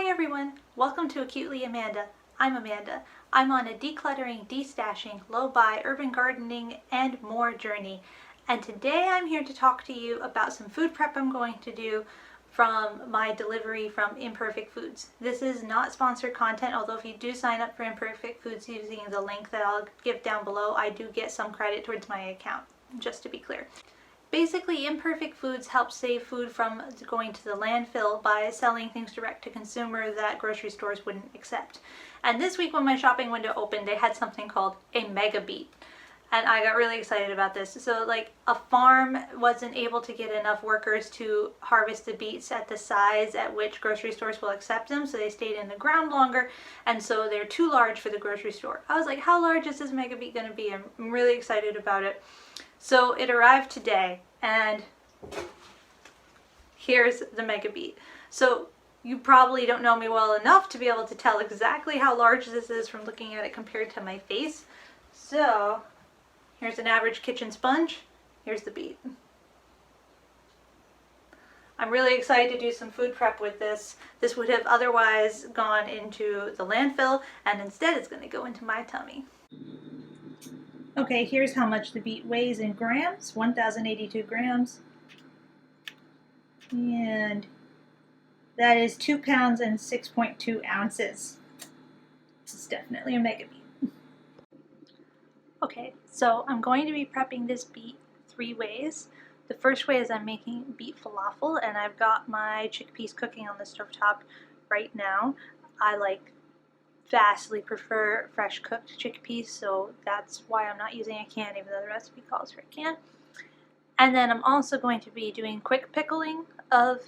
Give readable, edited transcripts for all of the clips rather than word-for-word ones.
Hi everyone! Welcome to Acutely Amanda. I'm Amanda. I'm on a decluttering, destashing, low-buy, urban gardening, and more journey. And today I'm here to talk to you about some food prep I'm going to do from my delivery from Imperfect Foods. This is not sponsored content, although if you do sign up for Imperfect Foods using the link that I'll give down below, I do get some credit towards my account, just to be clear. Basically, Imperfect Foods helps save food from going to the landfill by selling things direct to consumer that grocery stores wouldn't accept. And this week when my shopping window opened, they had something called a MEGA BEET. And I got really excited about this. So like a farm wasn't able to get enough workers to harvest the beets at the size at which grocery stores will accept them, so they stayed in the ground longer, and so they're too large for the grocery store. I was like, how large is this MEGA BEET going to be? I'm really excited about it. So it arrived today, and here's the MEGA BEET. So you probably don't know me well enough to be able to tell exactly how large this is from looking at it compared to my face. So here's an average kitchen sponge. Here's the beet. I'm really excited to do some food prep with this. This would have otherwise gone into the landfill, and instead it's going to go into my tummy. Okay, here's how much the beet weighs in grams, 1,082 grams. And that is 2 pounds and 6.2 ounces. This is definitely a MEGA BEET. Okay, so I'm going to be prepping this beet 3 ways. The first way is I'm making beet falafel, and I've got my chickpeas cooking on the stovetop right now. I vastly prefer fresh cooked chickpeas, so that's why I'm not using a can, even though the recipe calls for a can. And then I'm also going to be doing quick pickling of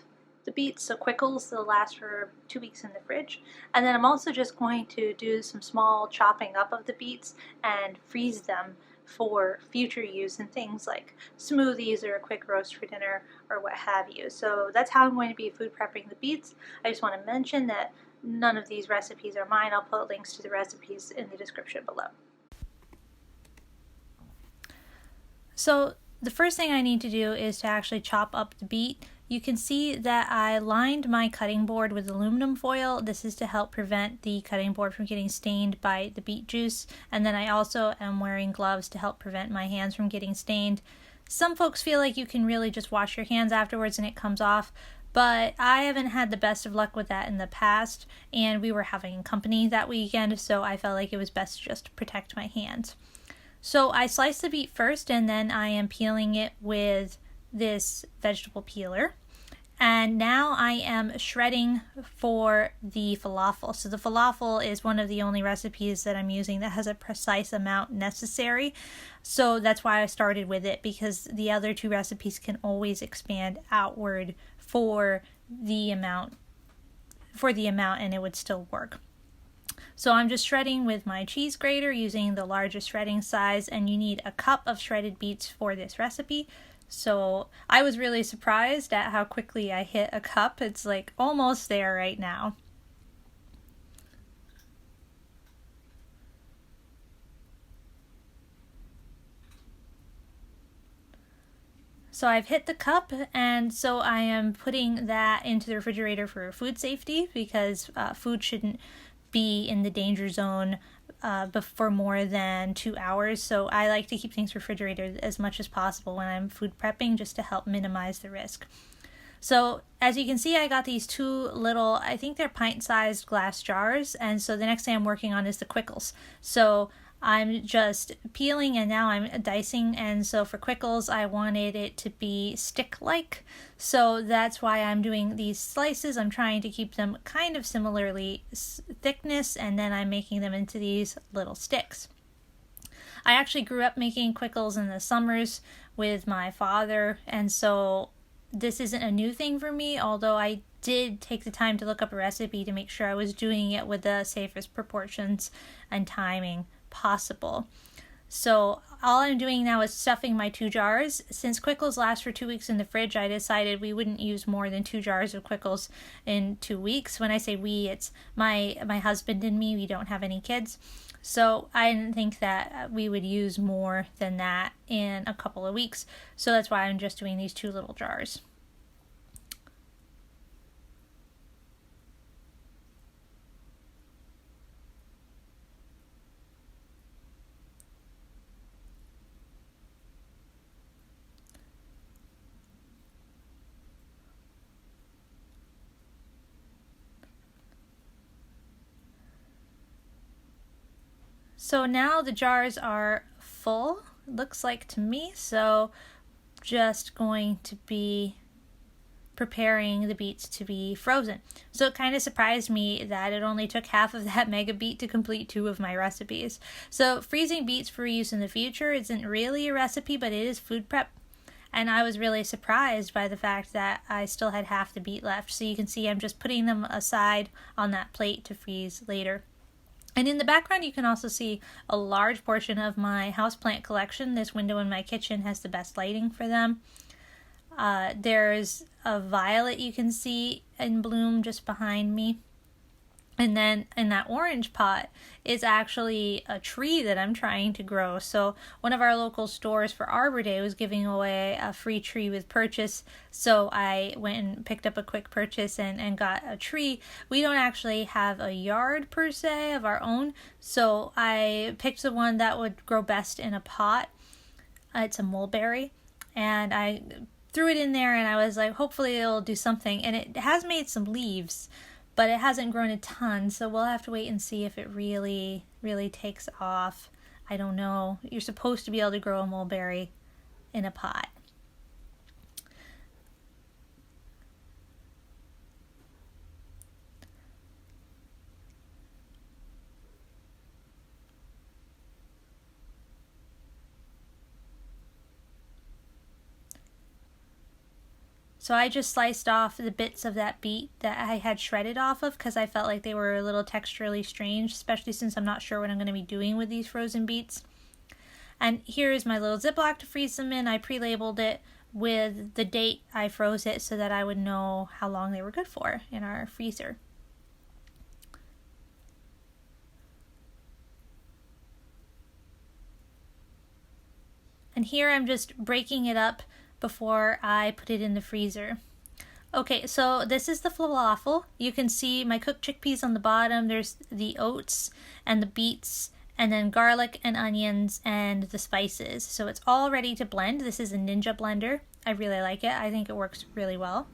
the beets, so quickles. They'll last for 2 weeks in the fridge. And then I'm also just going to do some small chopping up of the beets and freeze them for future use in things like smoothies or a quick roast for dinner or what have you. So that's how I'm going to be food prepping the beets. I just want to mention that none of these recipes are mine. I'll put links to the recipes in the description below. So the first thing I need to do is to actually chop up the beet. You can see that I lined my cutting board with aluminum foil. This is to help prevent the cutting board from getting stained by the beet juice. And then I also am wearing gloves to help prevent my hands from getting stained. Some folks feel like you can really just wash your hands afterwards and it comes off, but I haven't had the best of luck with that in the past, and we were having company that weekend, so I felt like it was best just to protect my hands. So I sliced the beet first, and then I am peeling it with this vegetable peeler. And now I am shredding for the falafel. So the falafel is one of the only recipes that I'm using that has a precise amount necessary. So that's why I started with it, because the other 2 recipes can always expand outward for the amount and it would still work. So I'm just shredding with my cheese grater using the largest shredding size, and you need a cup of shredded beets for this recipe. So I was really surprised at how quickly I hit a cup. It's like almost there right now. So I've hit the cup, and so I am putting that into the refrigerator for food safety, because food shouldn't be in the danger zone for more than 2 hours. So I like to keep things refrigerated as much as possible when I'm food prepping, just to help minimize the risk. So as you can see, I got these 2 little, I think they're pint-sized glass jars, and so the next thing I'm working on is the quickles. So I'm just peeling and now I'm dicing, and so for quickles I wanted it to be stick-like, so that's why I'm doing these slices. I'm trying to keep them kind of similarly thickness, and then I'm making them into these little sticks. I actually grew up making quickles in the summers with my father, and so this isn't a new thing for me, although I did take the time to look up a recipe to make sure I was doing it with the safest proportions and timing possible. So all I'm doing now is stuffing my 2 jars. Since quickles last for 2 weeks in the fridge, I decided we wouldn't use more than 2 jars of quickles in 2 weeks. When I say we, it's my husband and me. We don't have any kids. So I didn't think that we would use more than that in a couple of weeks. So that's why I'm just doing these 2 little jars. So now the jars are full, looks like to me, so just going to be preparing the beets to be frozen. So it kind of surprised me that it only took half of that mega beet to complete 2 of my recipes. So freezing beets for use in the future isn't really a recipe, but it is food prep. And I was really surprised by the fact that I still had half the beet left. So you can see I'm just putting them aside on that plate to freeze later. And in the background, you can also see a large portion of my houseplant collection. This window in my kitchen has the best lighting for them. There's a violet you can see in bloom just behind me. And then in that orange pot is actually a tree that I'm trying to grow. So one of our local stores for Arbor Day was giving away a free tree with purchase. So I went and picked up a quick purchase and got a tree. We don't actually have a yard per se of our own. So I picked the one that would grow best in a pot. It's a mulberry. And I threw it in there and I was like, hopefully it'll do something. And it has made some leaves, but it hasn't grown a ton, so we'll have to wait and see if it really takes off. I don't know. You're supposed to be able to grow a mulberry in a pot. So I just sliced off the bits of that beet that I had shredded off of because I felt like they were a little texturally strange, especially since I'm not sure what I'm going to be doing with these frozen beets. And here is my little Ziploc to freeze them in. I pre-labeled it with the date I froze it so that I would know how long they were good for in our freezer. And here I'm just breaking it up before I put it in the freezer. Okay, so this is the falafel. You can see my cooked chickpeas on the bottom. There's the oats and the beets and then garlic and onions and the spices. So it's all ready to blend. This is a Ninja blender. I really like it. I think it works really well.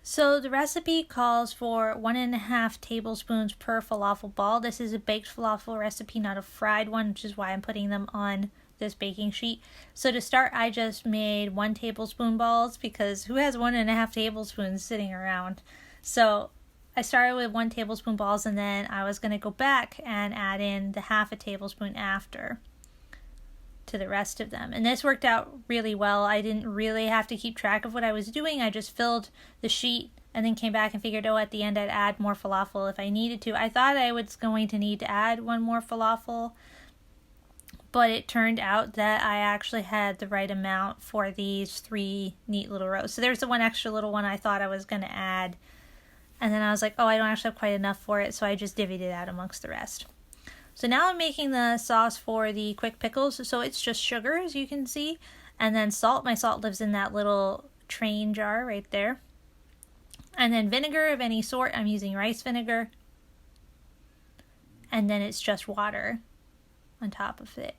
So the recipe calls for 1.5 tablespoons per falafel ball. This is a baked falafel recipe, not a fried one, which is why I'm putting them on this baking sheet. So to start, I just made 1 tablespoon balls because who has 1.5 tablespoons sitting around? So I started with 1 tablespoon balls and then I was going to go back and add in the 1/2 tablespoon after to the rest of them. And this worked out really well. I didn't really have to keep track of what I was doing. I just filled the sheet and then came back and figured, oh, at the end I'd add more falafel if I needed to. I thought I was going to need to add 1 more falafel, but it turned out that I actually had the right amount for these 3 neat little rows. So there's the 1 extra little one I thought I was going to add. And then I was like, oh, I don't actually have quite enough for it, so I just divvied it out amongst the rest. So now I'm making the sauce for the quick pickles. So it's just sugar, as you can see, and then salt. My salt lives in that little train jar right there. And then vinegar of any sort. I'm using rice vinegar. And then it's just water on top of it.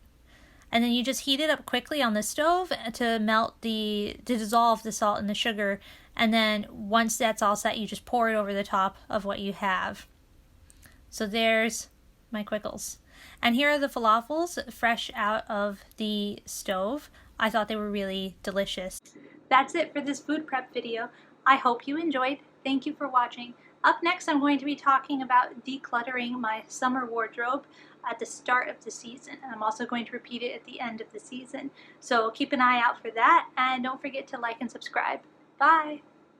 And then you just heat it up quickly on the stove to dissolve the salt and the sugar. And then once that's all set, you just pour it over the top of what you have. So there's my quickles. And here are the falafels fresh out of the stove. I thought they were really delicious. That's it for this food prep video. I hope you enjoyed. Thank you for watching. Up next, I'm going to be talking about decluttering my summer wardrobe at the start of the season. And I'm also going to repeat it at the end of the season. So keep an eye out for that, and don't forget to like and subscribe. Bye!